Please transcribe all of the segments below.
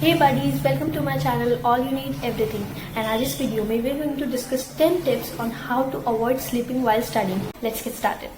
Hey buddies, welcome to my channel All You Need Everything, and in this video we are going to discuss 10 tips on how to avoid sleeping while studying. Let's get started.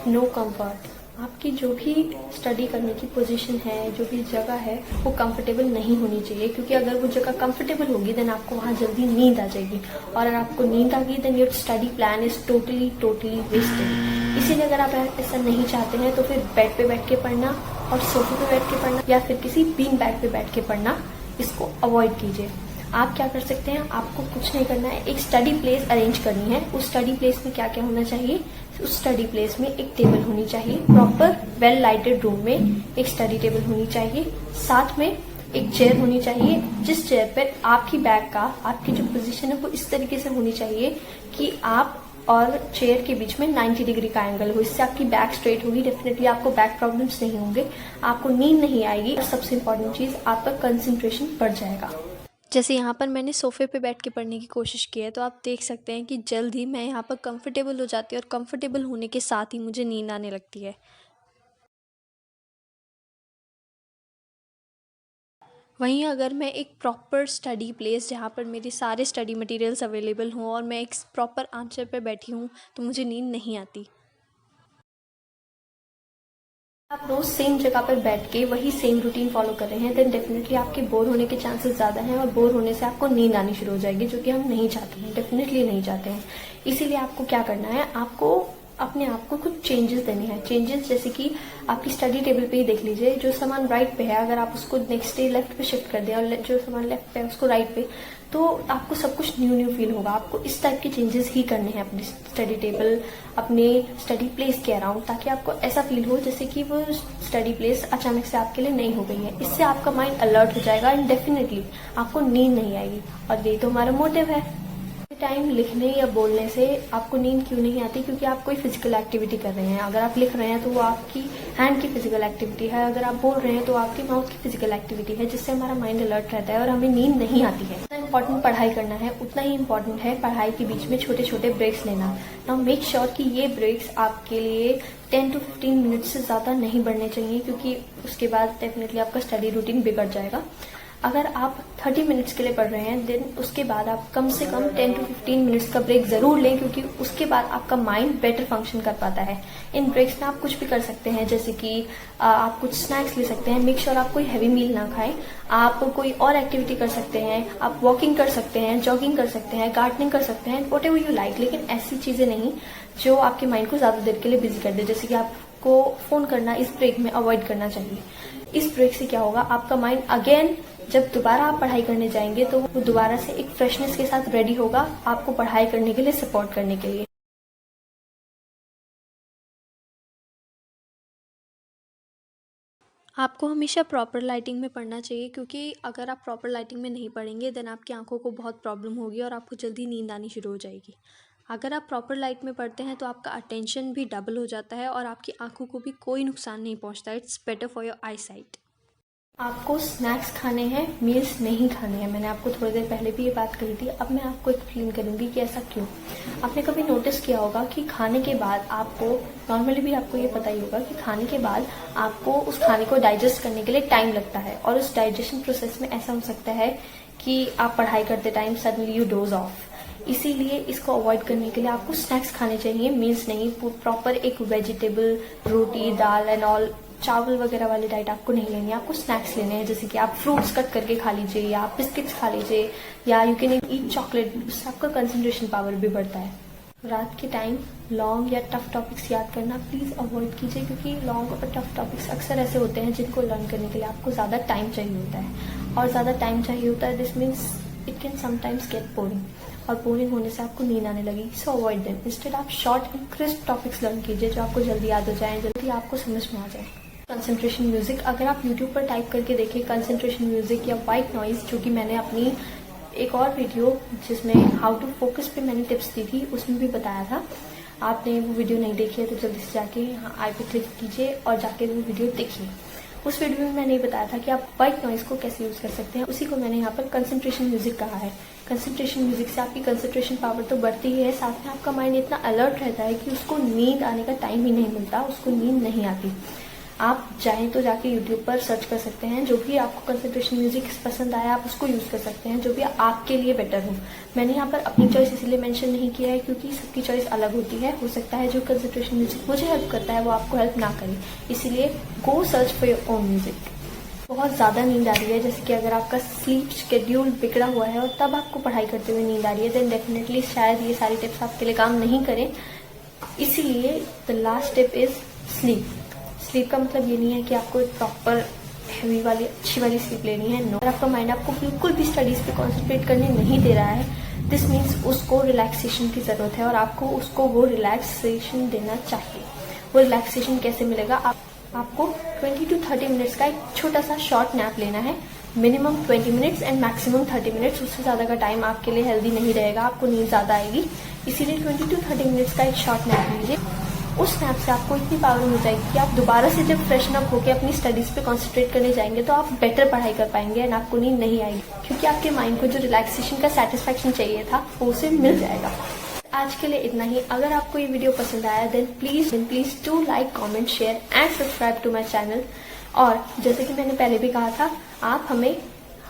No comfort. आपकी जो भी study करने की position है, जो भी जगह है, वो कंफर्टेबल नहीं होनी चाहिए, क्योंकि अगर वो जगह कंफर्टेबल होगी देन आपको वहाँ जल्दी नींद आ जाएगी, और अगर आपको नींद आ गई then your study plan is totally wasted. इसीलिए अगर आप ऐसा नहीं चाहते हैं तो फिर बेड पे बैठ के पढ़ना और सोफे पे बैठ के पढ़ना या फिर किसी बीन बैग पे बैठ के पढ़ना, इसको अवॉइड कीजिए। आप क्या कर सकते हैं, आपको कुछ नहीं करना है, एक स्टडी प्लेस अरेंज करनी है। उस स्टडी प्लेस में क्या क्या होना चाहिए, उस स्टडी प्लेस में एक टेबल होनी चाहिए, प्रॉपर वेल लाइटेड रूम में एक स्टडी टेबल होनी चाहिए, साथ में एक चेयर होनी चाहिए, जिस चेयर पर आपकी बैग का, आपकी जो पोजीशन है वो इस तरीके से होनी चाहिए कि आप और चेयर के बीच में 90 डिग्री का एंगल हो। इससे आपकी बैक स्ट्रेट होगी, डेफिनेटली आपको बैक प्रॉब्लम्स नहीं होंगे, आपको नींद नहीं आएगी, और सबसे इम्पोर्टेंट चीज, आपका कंसंट्रेशन बढ़ जाएगा। जैसे यहाँ पर मैंने सोफ़े पे बैठ के पढ़ने की कोशिश की है, तो आप देख सकते हैं कि जल्द ही मैं यहाँ पर कंफर्टेबल हो जाती हूँ, और कंफर्टेबल होने के साथ ही मुझे नींद आने लगती है। वहीं अगर मैं एक प्रॉपर स्टडी प्लेस जहाँ पर मेरे सारे स्टडी मटेरियल्स अवेलेबल हों और मैं एक प्रॉपर आंचर पर बैठी हूँ, तो मुझे नींद नहीं आती। आप रोज सेम जगह पर बैठ के वही सेम रूटीन फॉलो कर रहे हैं, देन डेफिनेटली आपके बोर होने के चांसेस ज्यादा हैं, और बोर होने से आपको नींद आनी शुरू हो जाएगी, जो कि हम नहीं चाहते हैं, डेफिनेटली नहीं चाहते हैं। इसीलिए आपको क्या करना है, आपको अपने आप को कुछ चेंजेस देने हैं। चेंजेस जैसे कि आपकी स्टडी टेबल पे ही देख लीजिए, जो सामान राइट पे है अगर आप उसको नेक्स्ट डे लेफ्ट पे शिफ्ट कर दें, और जो सामान लेफ्ट पे है उसको राइट पे, तो आपको सब कुछ न्यू फील होगा। आपको इस टाइप के चेंजेस ही करने हैं अपनी स्टडी टेबल, अपने स्टडी प्लेस के अराउंड, ताकि आपको ऐसा फील हो जैसे कि वो स्टडी प्लेस अचानक से आपके लिए नई हो गई है। इससे आपका माइंड अलर्ट हो जाएगा एंड डेफिनेटली आपको नींद नहीं आएगी, और ये तो हमारा मोटिव है। टाइम लिखने या बोलने से आपको नींद क्यों नहीं आती, क्योंकि आप कोई फिजिकल एक्टिविटी कर रहे हैं। अगर आप लिख रहे हैं तो वो आपकी हैंड की फिजिकल एक्टिविटी है, अगर आप बोल रहे हैं तो आपकी माउथ की फिजिकल एक्टिविटी है, जिससे हमारा माइंड अलर्ट रहता है और हमें नींद नहीं आती है। जितना इंपॉर्टेंट पढ़ाई करना है उतना ही इंपॉर्टेंट है पढ़ाई के बीच में छोटे छोटे ब्रेक्स लेना। नाउ मेक श्योर कि ये ब्रेक्स आपके लिए 10 to 15 मिनट से ज्यादा नहीं बढ़ने चाहिए, क्योंकि उसके बाद डेफिनेटली आपका स्टडी रूटीन बिगड़ जाएगा। अगर आप 30 मिनट्स के लिए पढ़ रहे हैं देन उसके बाद आप कम से कम 10 to 15 मिनट्स का ब्रेक जरूर लें, क्योंकि उसके बाद आपका माइंड बेटर फंक्शन कर पाता है। इन ब्रेक्स में आप कुछ भी कर सकते हैं, जैसे कि आप कुछ स्नैक्स ले सकते हैं, मेक श्योर आप कोई हैवी मील ना खाएं, आप कोई और एक्टिविटी कर सकते हैं, आप वॉकिंग कर सकते हैं, जॉगिंग कर सकते हैं, गार्डनिंग कर सकते हैं, वॉट एवर यू लाइक, लेकिन ऐसी चीजें नहीं जो आपके माइंड को ज्यादा देर के लिए बिजी कर दे। जैसे कि आपको फोन करना इस ब्रेक में अवॉइड करना चाहिए। इस ब्रेक से क्या होगा, आपका माइंड अगेन जब दोबारा आप पढ़ाई करने जाएंगे तो वो दोबारा से एक फ्रेशनेस के साथ रेडी होगा आपको पढ़ाई करने के लिए, सपोर्ट करने के लिए। आपको हमेशा प्रॉपर लाइटिंग में पढ़ना चाहिए, क्योंकि अगर आप प्रॉपर लाइटिंग में नहीं पढ़ेंगे देन आपकी आंखों को बहुत प्रॉब्लम होगी और आपको जल्दी नींद आनी शुरू हो जाएगी। अगर आप प्रॉपर लाइट में पढ़ते हैं तो आपका अटेंशन भी डबल हो जाता है और आपकी आंखों को भी कोई नुकसान नहीं पहुंचता। It's better for your I site. आपको स्नैक्स खाने हैं, मील्स नहीं खाने हैं। मैंने आपको थोड़ी देर पहले भी ये बात कही थी, अब मैं आपको एक्सप्लेन करूंगी कि ऐसा क्यों। आपने कभी नोटिस किया होगा कि खाने के बाद आपको, नॉर्मली भी आपको ये पता ही होगा कि खाने के बाद आपको उस खाने को डाइजेस्ट करने के लिए टाइम लगता है, और उस डाइजेशन प्रोसेस में ऐसा हो सकता है कि आप पढ़ाई करते time suddenly you dose of. इसीलिए इसको अवॉइड करने के लिए आपको स्नैक्स खाने चाहिए, मील्स नहीं। प्रॉपर एक vegetable, roti, dal and all, चावल वगैरह वाली डाइट आपको नहीं लेनी है, आपको स्नैक्स लेने हैं। जैसे कि आप फ्रूट्स कट करके खा लीजिए, या आप बिस्किट्स खा लीजिए, या यू कैन ईट चॉकलेट, उससे आपका कंसंट्रेशन पावर भी बढ़ता है। रात के टाइम लॉन्ग या टफ टॉपिक्स याद करना प्लीज अवॉइड कीजिए, क्योंकि लॉन्ग और टफ टॉपिक्स अक्सर ऐसे होते हैं जिनको लर्न करने के लिए आपको ज्यादा टाइम चाहिए होता है, और ज्यादा टाइम चाहिए होता है, this means it can sometimes get boring, और बोरिंग होने से आपको नींद आने लगी। सो अवॉइड देम। इंस्टेड आप short and crisp topics learn कीजिए, जो आपको जल्दी याद हो जाए, जल्दी आपको समझ में आ जाए। कंसंट्रेशन म्यूजिक, अगर आप यूट्यूब पर टाइप करके देखिए कंसंट्रेशन म्यूजिक या व्हाइट नॉइज, जो कि मैंने अपनी एक और वीडियो जिसमें हाउ टू फोकस पे मैंने टिप्स दी थी उसमें भी बताया था। आपने वो वीडियो नहीं देखी है तो जल्दी से जाके यहाँ आई पे क्लिक कीजिए और जाके वो वीडियो देखिए। उस वीडियो में मैंने बताया था कि आप व्हाइट नॉइज को कैसे यूज कर सकते हैं, उसी को मैंने यहाँ पर कंसंट्रेशन म्यूजिक कहा है। कंसंट्रेशन म्यूजिक से आपकी कंसंट्रेशन पावर तो बढ़ती ही है, साथ में आपका माइंड इतना अलर्ट रहता है कि उसको नींद आने का टाइम ही नहीं मिलता, उसको नींद नहीं आती। आप चाहें तो जाके यूट्यूब पर सर्च कर सकते हैं, जो भी आपको कंसंट्रेशन म्यूजिक पसंद आया आप उसको यूज़ कर सकते हैं, जो भी आपके लिए बेटर हो। मैंने यहाँ पर अपनी चॉइस इसीलिए मेंशन नहीं किया है क्योंकि सबकी चॉइस अलग होती है। हो सकता है जो कंसंट्रेशन म्यूजिक मुझे हेल्प करता है वो आपको हेल्प ना करे, इसीलिए go search for your own music. बहुत ज़्यादा नींद आ रही है, जैसे कि अगर आपका स्लीप शेड्यूल बिगड़ा हुआ है और तब आपको पढ़ाई करते हुए नींद आ रही है, देन डेफिनेटली शायद ये सारी टिप्स आपके लिए काम नहीं करें। इसीलिए the last tip is sleep. Sleep का मतलब ये नहीं है कि आपको एक प्रॉपर हैवी वाली अच्छी वाली स्लीप लेनी है, नो। अगर आपका माइंड आपको बिल्कुल भी स्टडीज पे कॉन्सेंट्रेट करने नहीं दे रहा है, दिस मीन्स उसको रिलैक्सेशन की ज़रूरत है और आपको उसको वो रिलैक्सेशन देना चाहिए। वो रिलैक्सेशन कैसे मिलेगा? आपको 20 to 30 मिनट्स का एक छोटा सा शॉर्ट नैप लेना है, minimum 20 minutes and maximum 30 minutes. उससे ज़्यादा का टाइम आपके लिए हेल्दी नहीं रहेगा, आपको नींद ज़्यादा आएगी। इसीलिए 20 to 30 मिनट्स का एक शॉर्ट नैप लीजिए। उस नैप से आपको इतनी पावर हो जाएगी कि आप दोबारा से जब फ्रेशन अप होकर अपनी स्टडीज़ पे कॉन्सेंट्रेट करने जाएंगे तो आप बेटर पढ़ाई कर पाएंगे एंड आपको नींद नहीं आएगी, क्योंकि आपके माइंड को जो रिलैक्सेशन का सेटिस्फैक्शन चाहिए था वो उसे मिल जाएगा। आज के लिए इतना ही। अगर आपको ये वीडियो पसंद आया then please do like, comment, share and subscribe to my channel. और जैसे कि मैंने पहले भी कहा था, आप हमें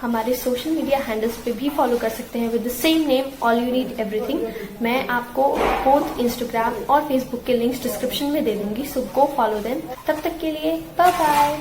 हमारे सोशल मीडिया हैंडल्स पे भी फॉलो कर सकते हैं with the same name all you need everything. मैं आपको बोथ इंस्टाग्राम और फेसबुक के लिंक्स डिस्क्रिप्शन में दे दूंगी, सो गो फॉलो देम। तब तक के लिए बाय बाय।